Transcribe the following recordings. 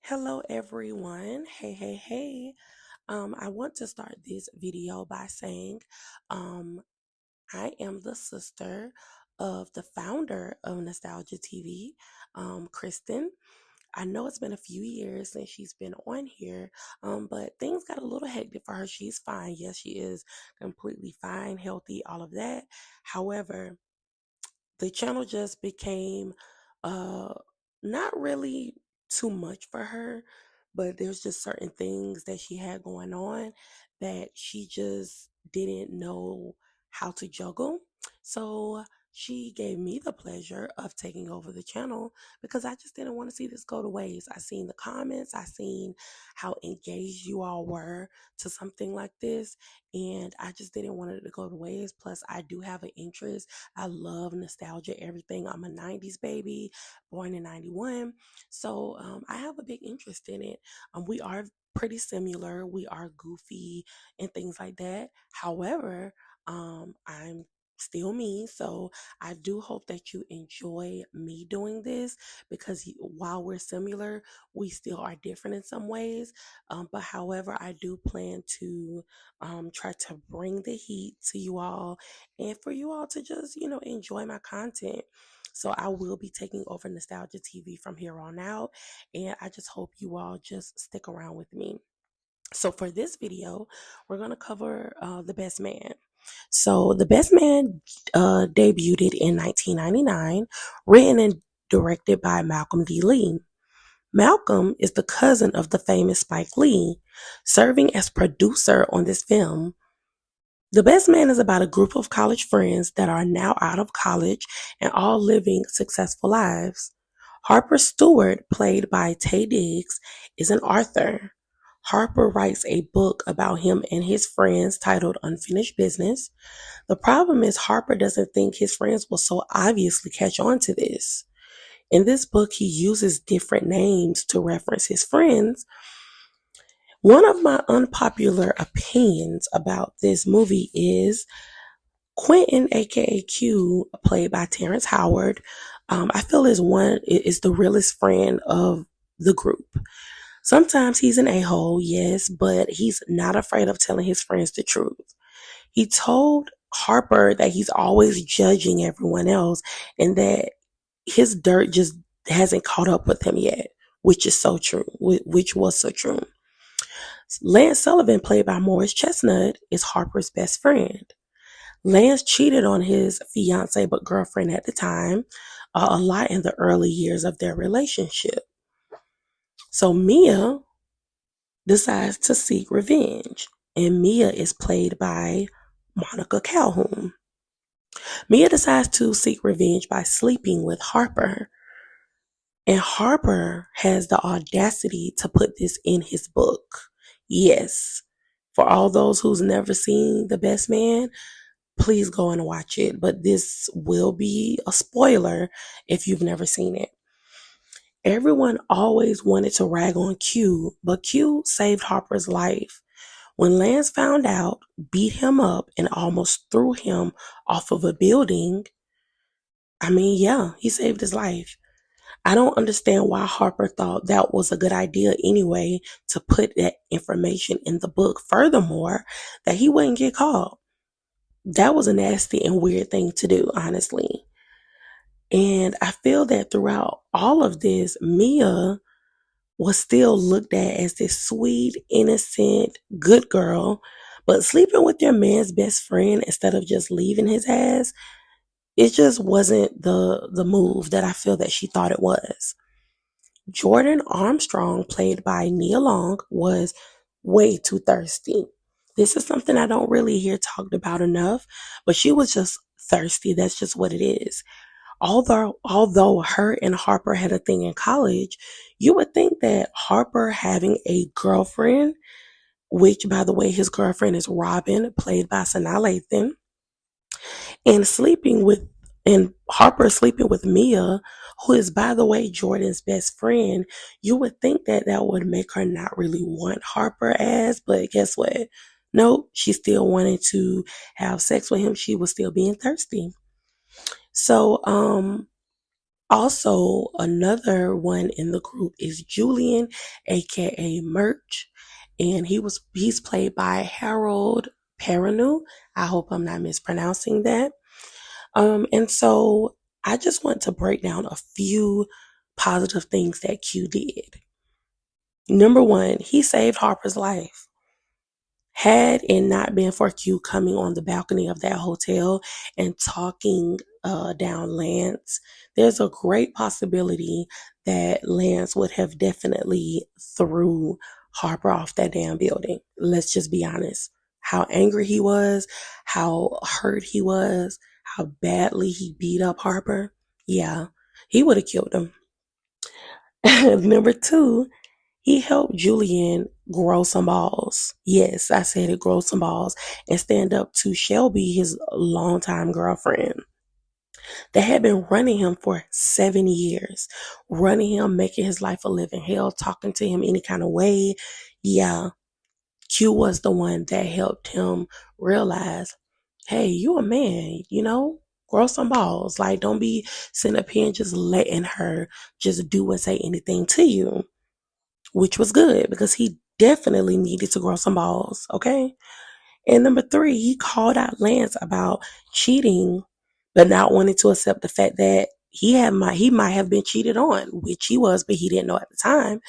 Hello everyone. Hey. I want to start this video by saying um I am the sister of the founder of Nostalgia TV, Kristen. I know it's been a few years since she's been on here, but things got a little hectic for her. She's fine. Yes, she is completely fine, healthy, all of that. However, the channel just became uh not really too much for her, but there's just certain things that she had going on that she just didn't know how to juggle. So she gave me the pleasure of taking over the channel because I just didn't want to see this go to waste. I seen the comments, I seen how engaged you all were to something like this, and I just didn't want it to go to waste. Plus, I do have an interest. I love nostalgia, everything. I'm a 90s baby, born in 91. So I have a big interest in it. We are pretty similar. We are goofy and things like that. However, I'm still me. So I do hope that you enjoy me doing this because while we're similar, we still are different in some ways. But however, I do plan to try to bring the heat to you all and for you all to just, enjoy my content. So I will be taking over Nostalgia TV from here on out, and I just hope you all just stick around with me. So for this video, we're going to cover The Best Man. So The Best Man debuted in 1999, written and directed by Malcolm D. Lee. Malcolm is the cousin of the famous Spike Lee, serving as producer on this film. The Best Man is about a group of college friends that are now out of college and all living successful lives. Harper Stewart, played by Taye Diggs, is an author. Harper writes a book about him and his friends titled Unfinished Business. The problem is Harper doesn't think his friends will so obviously catch on to this. In this book, he uses different names to reference his friends. One of my unpopular opinions about this movie is Quentin, aka Q, played by Terrence Howard, I feel is the realest friend of the group. Sometimes he's an a-hole, yes, but he's not afraid of telling his friends the truth. He told Harper that he's always judging everyone else and that his dirt just hasn't caught up with him yet, which is so true, which was so true. Lance Sullivan, played by Morris Chestnut, is Harper's best friend. Lance cheated on his fiance but girlfriend at the time a lot in the early years of their relationship. So Mia decides to seek revenge, and Mia is played by Monica Calhoun. Mia decides to seek revenge by sleeping with Harper, and Harper has the audacity to put this in his book. Yes, for all those who's never seen The Best Man, please go and watch it. But this will be a spoiler if you've never seen it. Everyone always wanted to rag on Q, but Q saved Harper's life. When Lance found out, beat him up, and almost threw him off of a building, yeah, he saved his life. I don't understand why Harper thought that was a good idea anyway to put that information in the book. Furthermore, that he wouldn't get caught. That was a nasty and weird thing to do, honestly. And I feel that throughout all of this, Mia was still looked at as this sweet, innocent, good girl. But sleeping with your man's best friend instead of just leaving his ass, it just wasn't the move that I feel that she thought it was. Jordan Armstrong, played by Nia Long, was way too thirsty. This is something I don't really hear talked about enough, but she was just thirsty. That's just what it is. Although her and Harper had a thing in college, you would think that Harper having a girlfriend, which by the way, his girlfriend is Robin, played by Sanaa Lathan, and Harper sleeping with Mia, who is by the way Jordan's best friend, you would think that that would make her not really want Harper as, but guess what? Nope, she still wanted to have sex with him. She was still being thirsty. So, Also, another one in the group is Julian, aka Merch, and he's played by Harold Perrineau. I hope I'm not mispronouncing that. And so I just want to break down a few positive things that Q did. Number one, he saved Harper's life. Had it not been for Q coming on the balcony of that hotel and talking down Lance, there's a great possibility that Lance would have definitely threw Harper off that damn building. Let's just be honest. How angry he was, how hurt he was, how badly he beat up Harper. Yeah, he would have killed him. Number two, he helped Julian grow some balls. Yes, I said it, grow some balls and stand up to Shelby, his longtime girlfriend that had been running him for 7 years, running him, making his life a living hell, talking to him any kind of way. Yeah, Q was the one that helped him realize, hey, you a man, grow some balls. Like, don't be sitting up here and just letting her just do and say anything to you, which was good because he definitely needed to grow some balls, okay? And number three, he called out Lance about cheating, but not wanting to accept the fact that he might have been cheated on, which he was, but he didn't know at the time.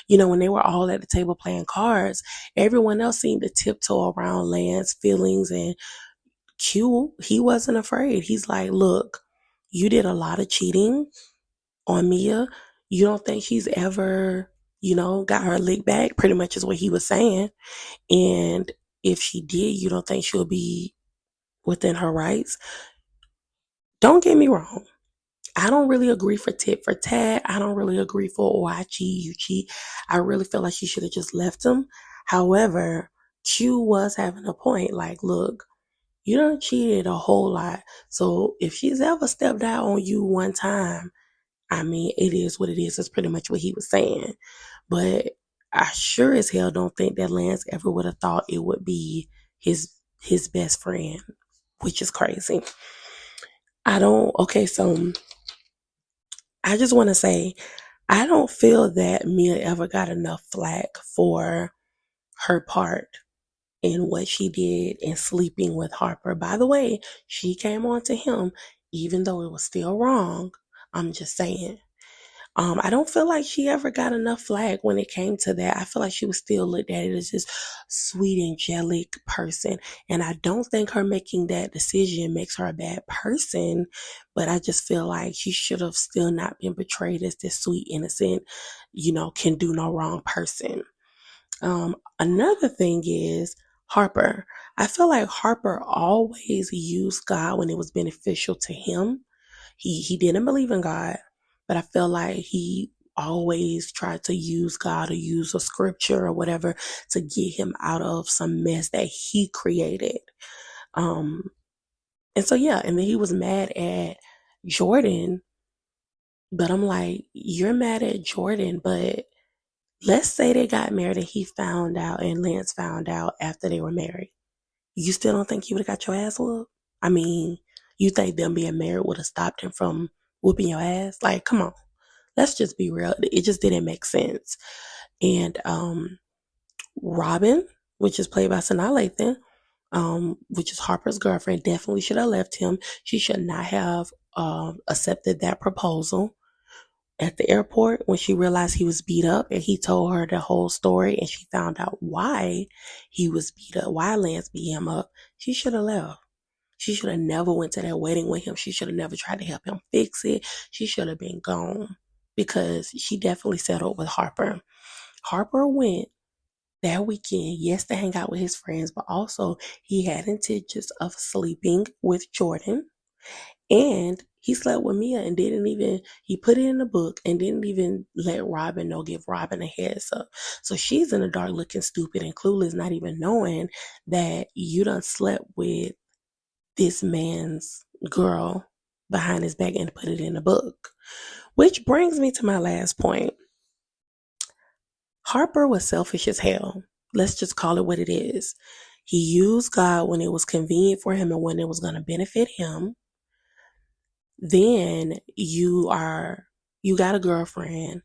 When they were all at the table playing cards, everyone else seemed to tiptoe around Lance's feelings, and Q, he wasn't afraid. He's like, look, you did a lot of cheating on Mia. You don't think she's ever, got her lick back? Pretty much is what he was saying. And if she did, you don't think she'll be within her rights? Don't get me wrong. I don't really agree for tit for tat. I don't really agree for, oh, I cheat, you cheat. I really feel like she should have just left him. However, Q was having a point. Like, look, you done cheated a whole lot. So if she's ever stepped out on you one time, I mean, it is what it is. That's pretty much what he was saying. But I sure as hell don't think that Lance ever would have thought it would be his best friend, which is crazy. So I just want to say, I don't feel that Mia ever got enough flack for her part in what she did in sleeping with Harper. By the way, she came on to him, even though it was still wrong. I'm just saying. I don't feel like she ever got enough flag when it came to that. I feel like she was still looked at it as this sweet, angelic person. And I don't think her making that decision makes her a bad person, but I just feel like she should have still not been portrayed as this sweet, innocent, can do no wrong person. Another thing is Harper. I feel like Harper always used God when it was beneficial to him. He didn't believe in God, but I feel like he always tried to use God or use a scripture or whatever to get him out of some mess that he created. Um, and so yeah, and then he was mad at Jordan, but I'm like, you're mad at Jordan, but let's say they got married and he found out and Lance found out after they were married. You still don't think you would have got your ass whooped? I mean, you think them being married would have stopped him from whooping your ass? Like, come on. Let's just be real. It just didn't make sense. And Robin, which is played by Sanaa Lathan, which is Harper's girlfriend, definitely should have left him. She should not have accepted that proposal at the airport when she realized he was beat up and he told her the whole story and she found out why he was beat up, why Lance beat him up. She should have left. She should have never went to that wedding with him. She should have never tried to help him fix it. She should have been gone because she definitely settled with Harper. Harper went that weekend, yes, to hang out with his friends, but also he had intentions of sleeping with Jordan. And he slept with Mia and he put it in the book and didn't even let Robin know, give Robin a heads up. So she's in the dark looking stupid and clueless, not even knowing that you done slept with this man's girl behind his back and put it in the book. Which brings me to my last point. Harper was selfish as hell. Let's just call it what it is. He used God when it was convenient for him and when it was going to benefit him. Then you got a girlfriend,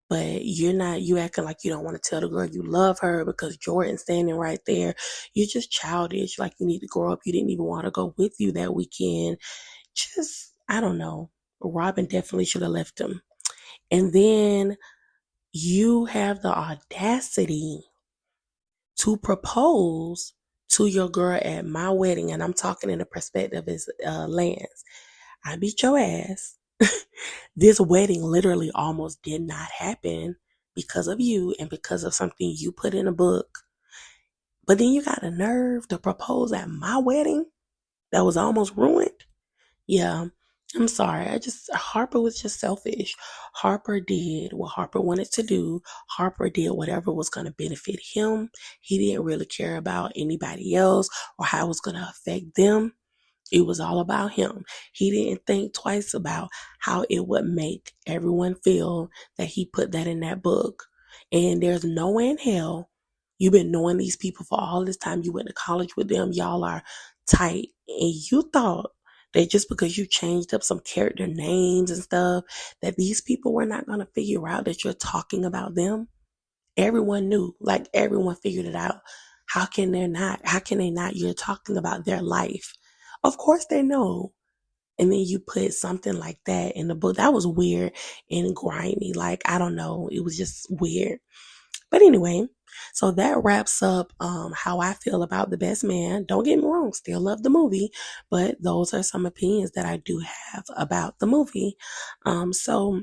but you acting like you don't want to tell the girl you love her because Jordan's standing right there. You're just childish. Like, you need to grow up. You didn't even want to go with you that weekend. Just, I don't know. Robin definitely should have left him. And then you have the audacity to propose to your girl at my wedding. And I'm talking in the perspective as Lance. I beat your ass. This wedding literally almost did not happen because of you and because of something you put in a book. But then you got the nerve to propose at my wedding that was almost ruined. Yeah, I'm sorry. Harper was just selfish. Harper did what Harper wanted to do. Harper did whatever was going to benefit him. He didn't really care about anybody else or how it was going to affect them. It was all about him. He didn't think twice about how it would make everyone feel that he put that in that book. And there's no way in hell you've been knowing these people for all this time. You went to college with them. Y'all are tight. And you thought that just because you changed up some character names and stuff, that these people were not going to figure out that you're talking about them. Everyone knew, like everyone figured it out. How can they not? How can they not? You're talking about their life. Of course they know. And then you put something like that in the book. That was weird and grimy. Like, I don't know. It was just weird. But anyway, so that wraps up how I feel about The Best Man. Don't get me wrong, still love the movie, but those are some opinions that I do have about the movie. So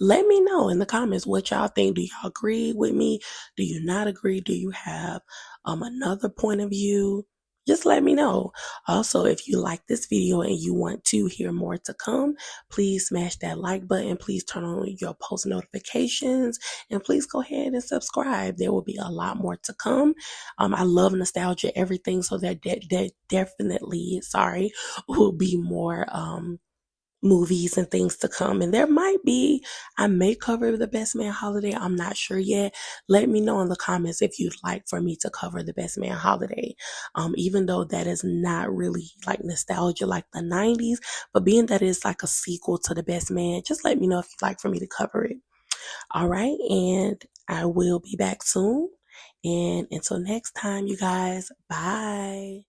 let me know in the comments what y'all think. Do y'all agree with me? Do you not agree? Do you have another point of view? Just let me know. Also, if you like this video and you want to hear more to come, please smash that like button. Please turn on your post notifications and please go ahead and subscribe. There will be a lot more to come. I love nostalgia, everything. So there definitely, will be more movies and things to come. And I may cover the Best Man holiday. I'm not sure yet. Let me know in the comments if you'd like for me to cover the Best Man holiday. Even though that is not really like nostalgia like the 90s, but being that it's like a sequel to the Best Man, just let me know if you'd like for me to cover it. All right. And I will be back soon. And until next time, you guys, bye.